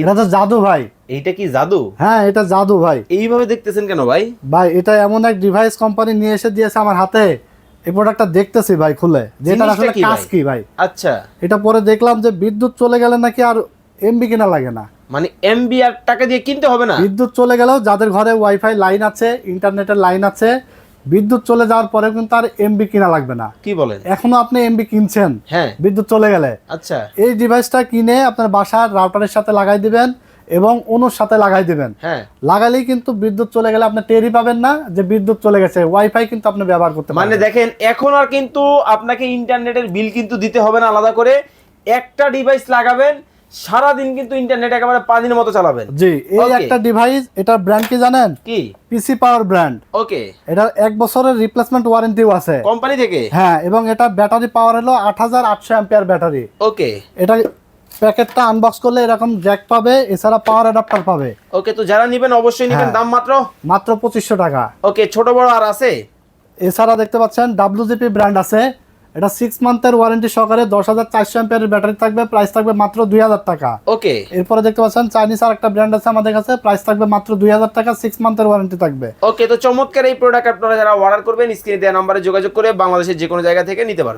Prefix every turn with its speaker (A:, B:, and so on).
A: এটা তো জাদু ভাই।
B: এইটা কি জাদু?
A: হ্যাঁ এটা জাদু ভাই।
B: এইভাবে দেখতেছেন কেন ভাই?
A: ভাই এটা এমন এক ডিভাইস কোম্পানি নিয়ে এসে দিয়েছে আমার হাতে, এই প্রোডাক্টটা দেখতেছি ভাই খুলে, যেটা আসলে কাজ কি ভাই।
B: আচ্ছা,
A: এটা পরে দেখলাম যে বিদ্যুৎ চলে গেলে নাকি আর এমবি কিনা লাগে না।
B: মানে এমবি আর টাকা দিয়ে কিনতে হবে না?
A: বিদ্যুৎ চলে গেলেও যাদের ঘরে ওয়াইফাই লাইন আছে, ইন্টারনেটের লাইন আছে, বিদ্যুৎ চলে যাওয়ার পরে কিন্তু আর এমবি কিনা লাগবে না।
B: কি বলেন?
A: এখনো আপনি এমবি কিনছেন
B: হ্যাঁ,
A: বিদ্যুৎ চলে গেলে,
B: আচ্ছা
A: এই ডিভাইসটা কিনে আপনার বাসার রাউটারের সাথে লাগাই দিবেন এবং অনুর সাথে লাগাই দিবেন।
B: হ্যাঁ,
A: লাগালেই কিন্তু বিদ্যুৎ চলে গেলে আপনি টেরই পাবেন না যে বিদ্যুৎ চলে গেছে। ওয়াইফাই কিন্তু আপনি ব্যবহার করতে
B: মানে
A: পারবেন।
B: দেখেন এখন আর কিন্তু আপনাকে ইন্টারনেটের বিল কিন্তু দিতে হবে না আলাদা করে। একটা ডিভাইস লাগাবেন, সারাদিন কিন্তু ইন্টারনেট একেবারে পানির মতো চালাবেন।
A: জি, এই
B: Okay.
A: একটা ডিভাইস, এটার ব্র্যান্ড কি জানেন?
B: কি?
A: পিসি পাওয়ার ব্র্যান্ড।
B: ওকে,
A: এটার 1 বছরের রিপ্লেসমেন্ট ওয়ারেন্টিও আছে
B: কোম্পানি থেকে?
A: হ্যাঁ, এবং এটা ব্যাটারি পাওয়ার হলো 8800 অ্যাম্পিয়ার ব্যাটারি।
B: ওকে
A: এটা প্যাকেটটা আনবক্স করলে এরকম জ্যাক পাবে, এছাড়া পাওয়ার অ্যাডাপ্টার পাবে।
B: ওকে, তো যারা নেবেন অবশ্যই নেবেন।
A: হ্যাঁ।
B: দাম মাত্র
A: মাত্র 2500 টাকা।
B: ওকে, ছোট বড় আর আছে?
A: এছাড়া দেখতে পাচ্ছেন WGP ব্র্যান্ড আছে, এটা 6 মান্থের ওয়ারেন্টি সহকারে 10400 অ্যাম্পিয়ারের ব্যাটারি থাকবে, প্রাইস থাকবে মাত্র 2000 টাকা।
B: ওকে,
A: এরপরে দেখতে পাচ্ছেন চাইনিজ আর একটা ব্র্যান্ড আছে আমাদের কাছে, প্রাইস থাকবে মাত্র 2000 টাকা, 6 মান্থের ওয়ারেন্টি থাকবে।
B: ওকে, তো চমৎকার এই প্রোডাক্ট আপনারা যারা অর্ডার করবেন স্ক্রিনে দেওয়া নম্বরে যোগাযোগ করে বাংলাদেশের যে কোনো জায়গা থেকে নিতে পারবেন।